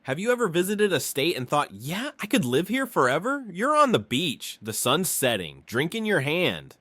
Have you ever visited a state and thought, yeah, I could live here forever? You're on the beach, the sun's setting, drink in your hand.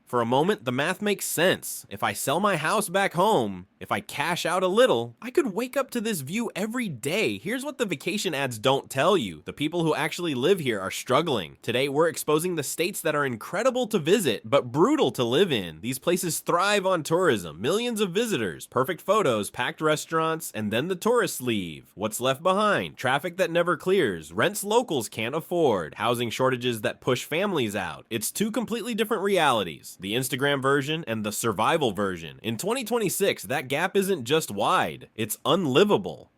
For a moment, the math makes sense. If I sell my house back home, if I cash out a little, I could wake up to this view every day. Here's what the vacation ads don't tell you. The people who actually live here are struggling. Today, we're exposing the states that are incredible to visit, but brutal to live in. These places thrive on tourism, millions of visitors, perfect photos, packed restaurants, and then the tourists leave. What's left behind? Traffic that never clears, rents locals can't afford, housing shortages that push families out. It's two completely different realities. The Instagram version and the survival version. In 2026, that gap isn't just wide, it's unlivable.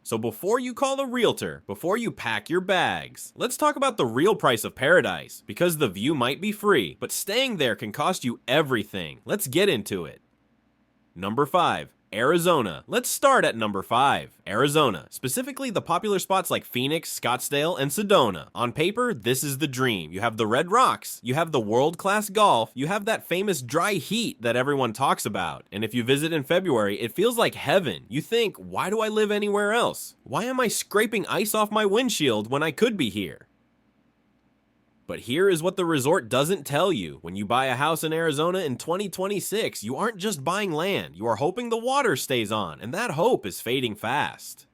So before you call a realtor, before you pack your bags, let's talk about the real price of paradise, because the view might be free, but staying there can cost you everything. Let's get into it. Number 5. Arizona. Let's start at number 5. Arizona, specifically the popular spots like Phoenix, Scottsdale, and Sedona. On paper, this is the dream. You have the red rocks, you have the world-class golf, you have that famous dry heat that everyone talks about. And if you visit in February, it feels like heaven. You think, why do I live anywhere else? Why am I scraping ice off my windshield when I could be here? But here is what the resort doesn't tell you. When you buy a house in Arizona in 2026, you aren't just buying land, you are hoping the water stays on, and that hope is fading fast.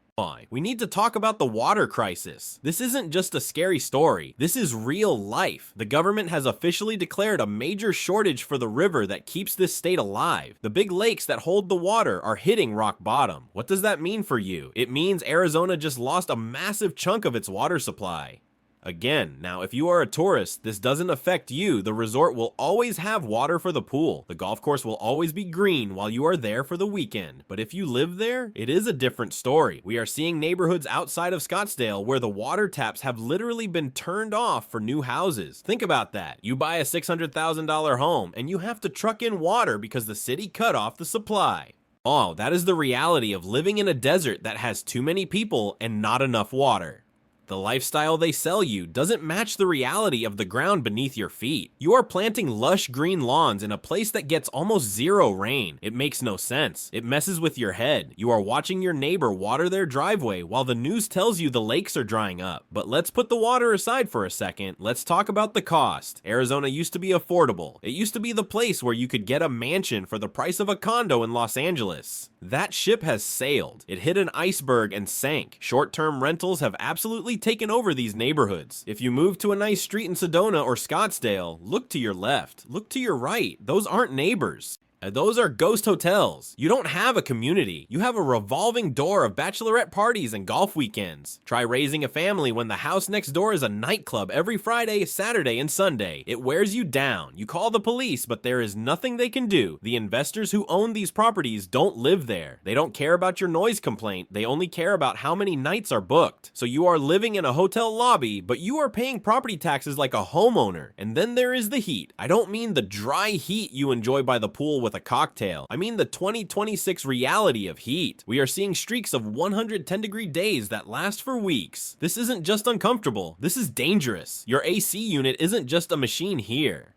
We need to talk about the water crisis. This isn't just a scary story, this is real life. The government has officially declared a major shortage for the river that keeps this state alive. The big lakes that hold the water are hitting rock bottom. What does that mean for you? It means Arizona just lost a massive chunk of its water supply. Again, now if you are a tourist, this doesn't affect you. The resort will always have water for the pool. The golf course will always be green while you are there for the weekend. But if you live there, it is a different story. We are seeing neighborhoods outside of Scottsdale where the water taps have literally been turned off for new houses. Think about that. You buy a $600,000 home and you have to truck in water because the city cut off the supply. Oh, that is the reality of living in a desert that has too many people and not enough water. The lifestyle they sell you doesn't match the reality of the ground beneath your feet. You are planting lush green lawns in a place that gets almost zero rain. It makes no sense. It messes with your head. You are watching your neighbor water their driveway while the news tells you the lakes are drying up. But let's put the water aside for a second. Let's talk about the cost. Arizona used to be affordable. It used to be the place where you could get a mansion for the price of a condo in Los Angeles. That ship has sailed. It hit an iceberg and sank. Short-term rentals have absolutely taken over these neighborhoods. If you move to a nice street in Sedona or Scottsdale, look to your left, look to your right. Those aren't neighbors. Those are ghost hotels. You don't have a community. You have a revolving door of bachelorette parties and golf weekends. Try raising a family when the house next door is a nightclub every Friday, Saturday, and Sunday. It wears you down. You call the police, but there is nothing they can do. The investors who own these properties don't live there. They don't care about your noise complaint. They only care about how many nights are booked. So you are living in a hotel lobby, but you are paying property taxes like a homeowner. And then there is the heat. I don't mean the dry heat you enjoy by the pool with a cocktail. I mean the 2026 reality of heat. We are seeing streaks of 110-degree days that last for weeks. This isn't just uncomfortable, this is dangerous. Your AC unit isn't just a machine here.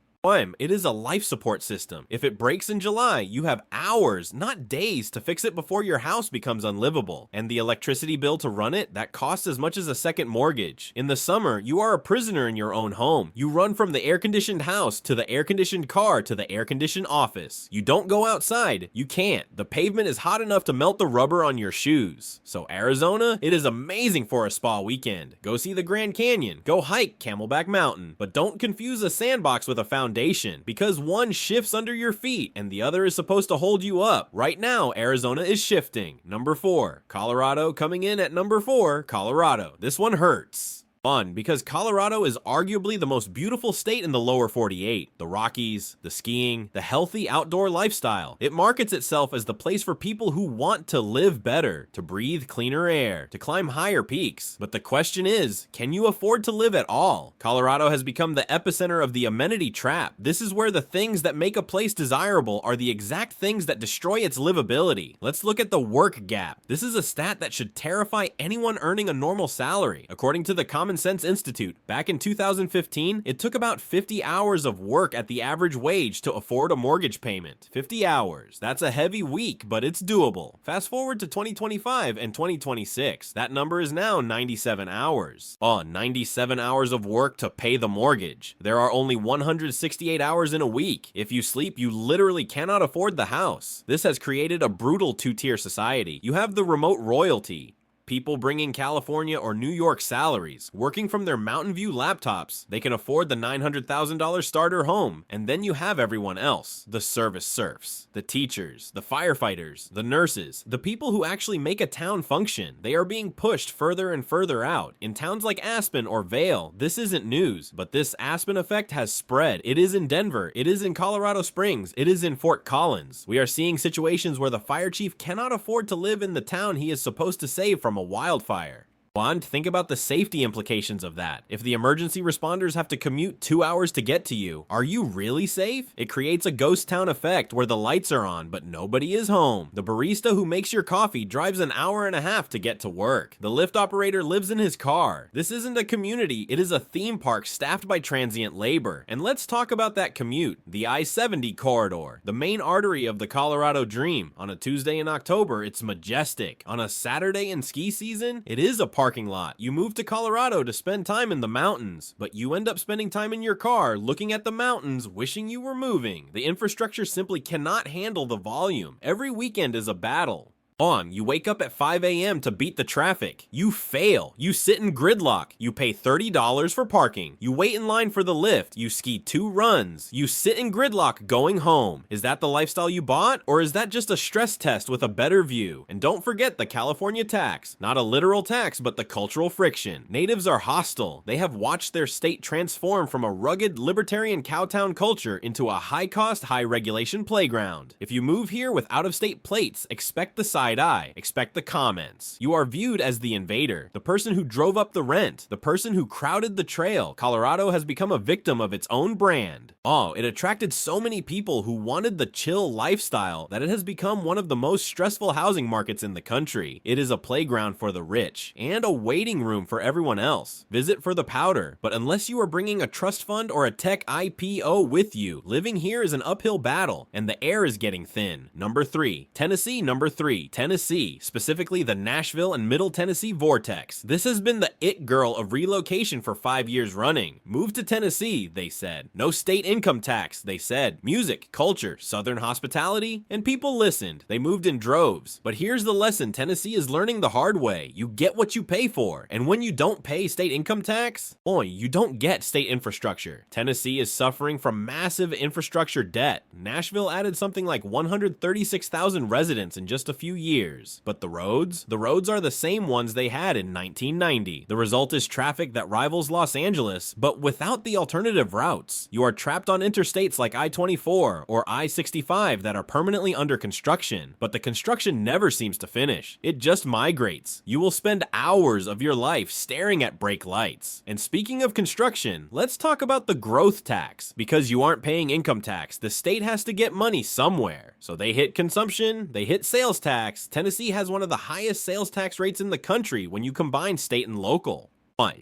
It is a life support system. If it breaks in July, you have hours, not days, to fix it before your house becomes unlivable. And the electricity bill to run it, that costs as much as a second mortgage. In the summer, you are a prisoner in your own home. You run from the air-conditioned house to the air-conditioned car to the air-conditioned office. You don't go outside. You can't. The pavement is hot enough to melt the rubber on your shoes. So Arizona, it is amazing for a spa weekend. Go see the Grand Canyon. Go hike Camelback Mountain. But don't confuse a sandbox with a foundation, because one shifts under your feet and the other is supposed to hold you up. Right now, Arizona is shifting. Number 4, Colorado coming in at number 4, Colorado. This one hurts. Fun, because Colorado is arguably the most beautiful state in the lower 48. The Rockies, the skiing, the healthy outdoor lifestyle. It markets itself as the place for people who want to live better, to breathe cleaner air, to climb higher peaks. But the question is, can you afford to live at all? Colorado has become the epicenter of the Amenity Trap. This is where the things that make a place desirable are the exact things that destroy its livability. Let's look at the work gap. This is a stat that should terrify anyone earning a normal salary. According to the Common Cents Institute. Back in 2015, it took about 50 hours of work at the average wage to afford a mortgage payment. 50 hours. That's a heavy week, but it's doable. Fast forward to 2025 and 2026. That number is now 97 hours. 97 hours of work to pay the mortgage. There are only 168 hours in a week. If you sleep, you literally cannot afford the house. This has created a brutal two-tier society. You have the remote royalty. People bringing California or New York salaries, working from their Mountain View laptops. They can afford the $900,000 starter home. And then you have everyone else. The service serfs, the teachers, the firefighters, the nurses, the people who actually make a town function. They are being pushed further and further out. In towns like Aspen or Vail, this isn't news, but this Aspen effect has spread. It is in Denver, it is in Colorado Springs, it is in Fort Collins. We are seeing situations where the fire chief cannot afford to live in the town he is supposed to save from a wildfire. And think about the safety implications of that. If the emergency responders have to commute 2 hours to get to you, are you really safe? It creates a ghost town effect where the lights are on, but nobody is home. The barista who makes your coffee drives an hour and a half to get to work. The Lyft operator lives in his car. This isn't a community, it is a theme park staffed by transient labor. And let's talk about that commute, the I-70 corridor, the main artery of the Colorado dream. On a Tuesday in October, it's majestic. On a Saturday in ski season, it is a parking lot. You move to Colorado to spend time in the mountains, but you end up spending time in your car looking at the mountains, wishing you were moving. The infrastructure simply cannot handle the volume. Every weekend is a battle. You wake up at 5 a.m. to beat the traffic. You fail. You sit in gridlock. You pay $30 for parking. You wait in line for the lift. You ski 2 runs. You sit in gridlock going home. Is that the lifestyle you bought? Or is that just a stress test with a better view? And don't forget the California tax. Not a literal tax, but the cultural friction. Natives are hostile. They have watched their state transform from a rugged libertarian cowtown culture into a high-cost, high-regulation playground. If you move here with out-of-state plates, expect the side eye. Expect the comments. You are viewed as the invader, the person who drove up the rent, the person who crowded the trail. Colorado has become a victim of its own brand. It attracted so many people who wanted the chill lifestyle that it has become one of the most stressful housing markets in the country. It is a playground for the rich and a waiting room for everyone else. Visit for the powder, but unless you are bringing a trust fund or a tech IPO with you, living here is an uphill battle and the air is getting thin. Number 3, Tennessee. Number 3, Tennessee, specifically the Nashville and Middle Tennessee vortex. This has been the it girl of relocation for 5 years running. Move to Tennessee, they said. No state income tax, they said. Music, culture, southern hospitality, and people listened. They moved in droves. But here's the lesson Tennessee is learning the hard way. You get what you pay for. And when you don't pay state income tax, you don't get state infrastructure. Tennessee is suffering from massive infrastructure debt. Nashville added something like 136,000 residents in just a few years. But the roads? The roads are the same ones they had in 1990. The result is traffic that rivals Los Angeles, but without the alternative routes. You are trapped on interstates like I-24 or I-65 that are permanently under construction, but the construction never seems to finish. It just migrates. You will spend hours of your life staring at brake lights. And speaking of construction, let's talk about the growth tax. Because you aren't paying income tax, the state has to get money somewhere. So they hit consumption, they hit sales tax. Tennessee has one of the highest sales tax rates in the country when you combine state and local.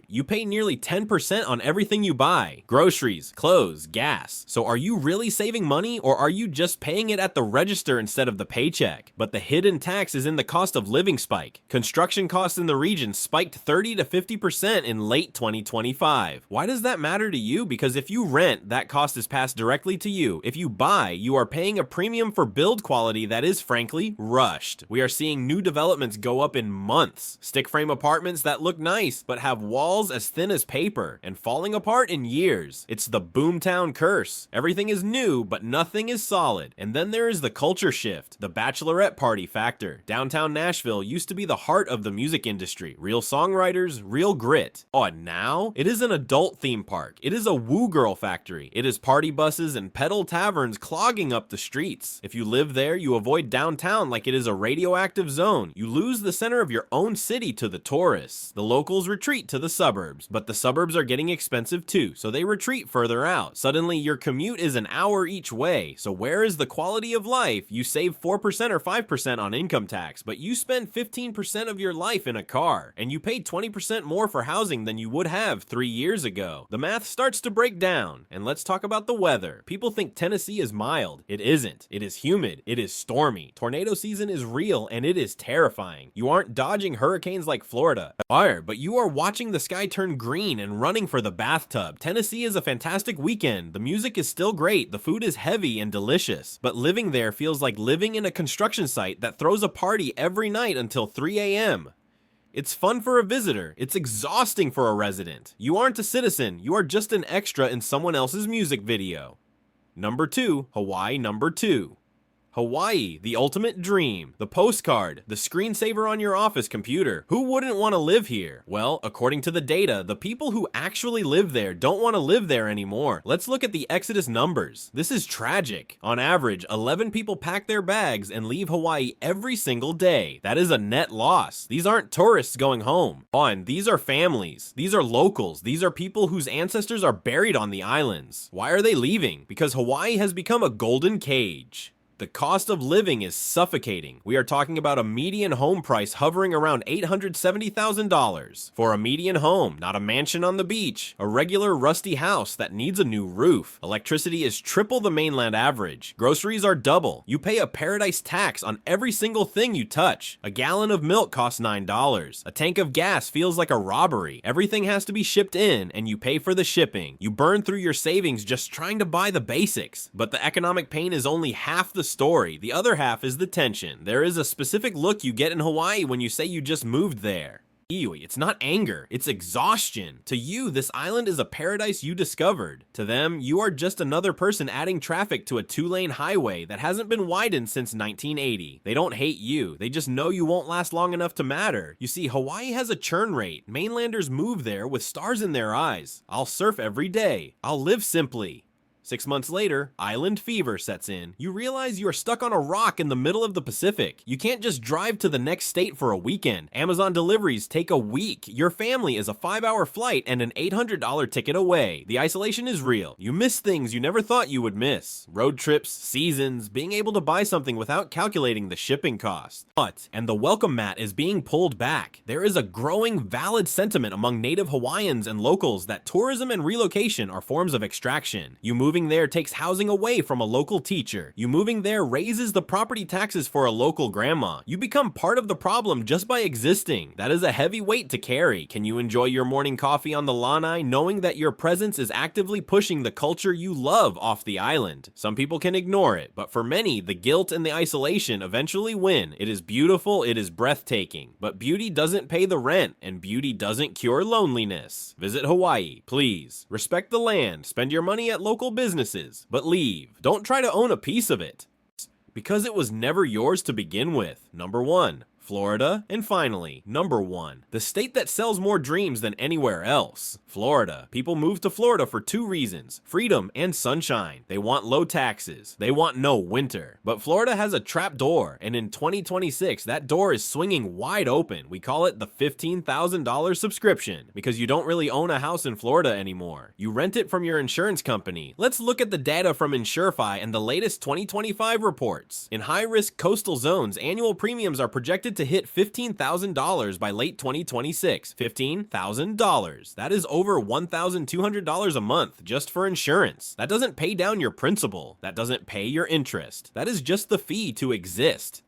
You pay nearly 10% on everything you buy. Groceries, clothes, gas. So are you really saving money or are you just paying it at the register instead of the paycheck? But the hidden tax is in the cost of living spike. Construction costs in the region spiked 30 to 50% in late 2025. Why does that matter to you? Because if you rent, that cost is passed directly to you. If you buy, you are paying a premium for build quality that is frankly rushed. We are seeing new developments go up in months. Stick frame apartments that look nice but have walls as thin as paper and falling apart in years. It's the boomtown curse. Everything is new, but nothing is solid. And then there is the culture shift, the bachelorette party factor. Downtown Nashville used to be the heart of the music industry. Real songwriters, real grit. And now it is an adult theme park. It is a woo girl factory. It is party buses and pedal taverns clogging up the streets. If you live there, you avoid downtown like it is a radioactive zone. You lose the center of your own city to the tourists. The locals retreat to to the suburbs, but the suburbs are getting expensive too, so they retreat further out. Suddenly, your commute is an hour each way, so where is the quality of life? You save 4% or 5% on income tax, but you spend 15% of your life in a car, and you pay 20% more for housing than you would have 3 years ago. The math starts to break down, and let's talk about the weather. People think Tennessee is mild. It isn't. It is humid. It is stormy. Tornado season is real, and it is terrifying. You aren't dodging hurricanes like Florida, but you are watching the sky turn green and running for the bathtub. Tennessee is a fantastic weekend. The music is still great. The food is heavy and delicious, but living there feels like living in a construction site that throws a party every night until 3 a.m. It's fun for a visitor. It's exhausting for a resident. You aren't a citizen. You are just an extra in someone else's music video. Number 2, Hawaii number 2. Hawaii, the ultimate dream, the postcard, the screensaver on your office computer. Who wouldn't want to live here? Well, according to the data, the people who actually live there don't want to live there anymore. Let's look at the exodus numbers. This is tragic. On average, 11 people pack their bags and leave Hawaii every single day. That is a net loss. These aren't tourists going home. These are families. These are locals. These are people whose ancestors are buried on the islands. Why are they leaving? Because Hawaii has become a golden cage. The cost of living is suffocating. We are talking about a median home price hovering around $870,000 for a median home, not a mansion on the beach, a regular rusty house that needs a new roof. Electricity is triple the mainland average. Groceries are double. You pay a paradise tax on every single thing you touch. A gallon of milk costs $9. A tank of gas feels like a robbery. Everything has to be shipped in, and you pay for the shipping. You burn through your savings just trying to buy the basics. But the economic pain is only half the story. The other half is the tension. There is a specific look you get in Hawaii when you say you just moved there. It's not anger, it's exhaustion. To you, this island is a paradise you discovered. To them, you are just another person adding traffic to a 2-lane highway that hasn't been widened since 1980. They don't hate you, they just know you won't last long enough to matter. You see, Hawaii has a churn rate. Mainlanders move there with stars in their eyes. I'll surf every day. I'll live simply. 6 months later, island fever sets in. You realize you are stuck on a rock in the middle of the Pacific. You can't just drive to the next state for a weekend. Amazon deliveries take a week. Your family is a 5-hour flight and an $800 ticket away. The isolation is real. You miss things you never thought you would miss. Road trips, seasons, being able to buy something without calculating the shipping cost. And the welcome mat is being pulled back. There is a growing valid sentiment among native Hawaiians and locals that tourism and relocation are forms of extraction. You moving there takes housing away from a local teacher. You moving there raises the property taxes for a local grandma. You become part of the problem just by existing. That is a heavy weight to carry. Can you enjoy your morning coffee on the lanai knowing that your presence is actively pushing the culture you love off the island? Some people can ignore it, but for many, the guilt and the isolation eventually win. It is beautiful, it is breathtaking, but beauty doesn't pay the rent, and beauty doesn't cure loneliness. Visit Hawaii, please. Respect the land, spend your money at local businesses, but leave. Don't try to own a piece of it, because it was never yours to begin with. Number 1. Florida, and finally, number 1, the state that sells more dreams than anywhere else, Florida. People move to Florida for 2 reasons, freedom and sunshine. They want low taxes. They want no winter. But Florida has a trap door, and in 2026, that door is swinging wide open. We call it the $15,000 subscription, because you don't really own a house in Florida anymore. You rent it from your insurance company. Let's look at the data from Insurify and the latest 2025 reports. In high-risk coastal zones, annual premiums are projected to hit $15,000 by late 2026. $15,000. That is over $1,200 a month just for insurance. That doesn't pay down your principal. That doesn't pay your interest. That is just the fee to exist.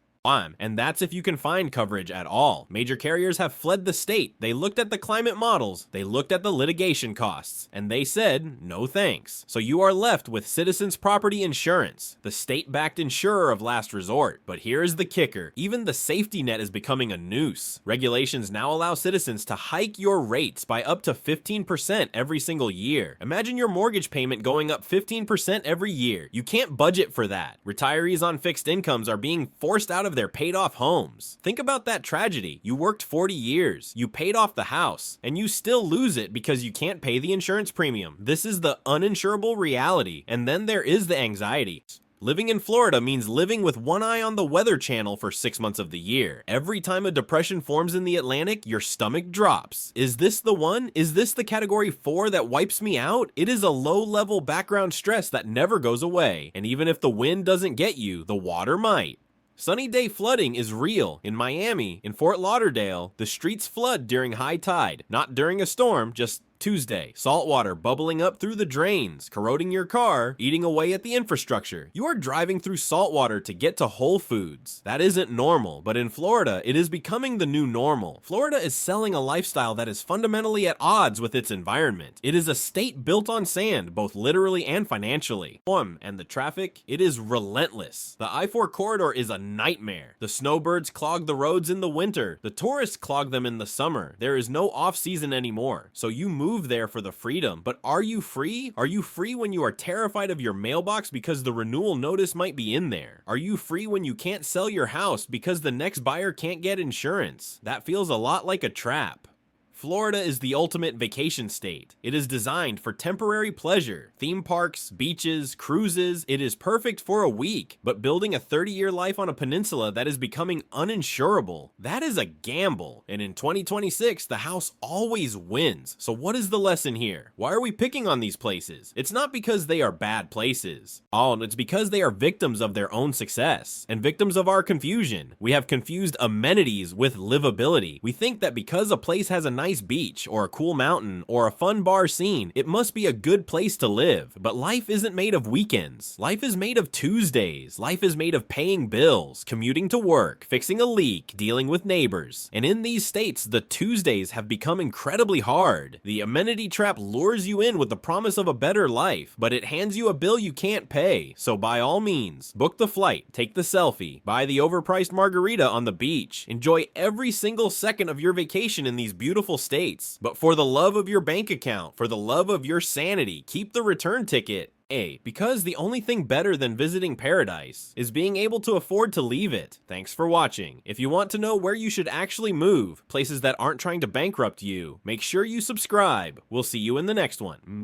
And that's if you can find coverage at all. Major carriers have fled the state. They looked at the climate models, they looked at the litigation costs, and they said, no thanks. So you are left with Citizens Property Insurance, the state-backed insurer of last resort. But here is the kicker. Even the safety net is becoming a noose. Regulations now allow citizens to hike your rates by up to 15% every single year. Imagine your mortgage payment going up 15% every year. You can't budget for that. Retirees on fixed incomes are being forced out of their paid-off homes. Think about that tragedy. You worked 40 years, you paid off the house, and you still lose it because you can't pay the insurance premium. This is the uninsurable reality, and then there is the anxiety. Living in Florida means living with one eye on the Weather Channel for 6 months of the year. Every time a depression forms in the Atlantic, your stomach drops. Is this the one? Is this the category 4 that wipes me out? It is a low-level background stress that never goes away. And even if the wind doesn't get you, the water might. Sunny day flooding is real. In Miami, in Fort Lauderdale, the streets flood during high tide. Not during a storm, just Tuesday. Salt water bubbling up through the drains, corroding your car, eating away at the infrastructure. You are driving through salt water to get to Whole Foods. That isn't normal, but in Florida, it is becoming the new normal. Florida is selling a lifestyle that is fundamentally at odds with its environment. It is a state built on sand, both literally and financially. And the traffic, it is relentless. The I-4 corridor is a nightmare. The snowbirds clog the roads in the winter. The tourists clog them in the summer. There is no off-season anymore, so you move there for the freedom. But are you free? Are you free when you are terrified of your mailbox because the renewal notice might be in there? Are you free when you can't sell your house because the next buyer can't get insurance? That feels a lot like a trap. Florida is the ultimate vacation state. It is designed for temporary pleasure. Theme parks, beaches, cruises, it is perfect for a week. But building a 30-year life on a peninsula that is becoming uninsurable, that is a gamble. And in 2026, the house always wins. So what is the lesson here? Why are we picking on these places? It's not because they are bad places. It's because they are victims of their own success and victims of our confusion. We have confused amenities with livability. We think that because a place has a nice beach or a cool mountain or a fun bar scene, it must be a good place to live. But life isn't made of weekends. Life is made of Tuesdays. Life is made of paying bills, commuting to work, fixing a leak, dealing with neighbors. And in these states, the Tuesdays have become incredibly hard. The amenity trap lures you in with the promise of a better life, but it hands you a bill you can't pay. So by all means, book the flight, take the selfie, buy the overpriced margarita on the beach, enjoy every single second of your vacation in these beautiful states. But for the love of your bank account, for the love of your sanity, keep the return ticket. Because the only thing better than visiting paradise is being able to afford to leave it. Thanks for watching. If you want to know where you should actually move, places that aren't trying to bankrupt you, make sure you subscribe. We'll see you in the next one.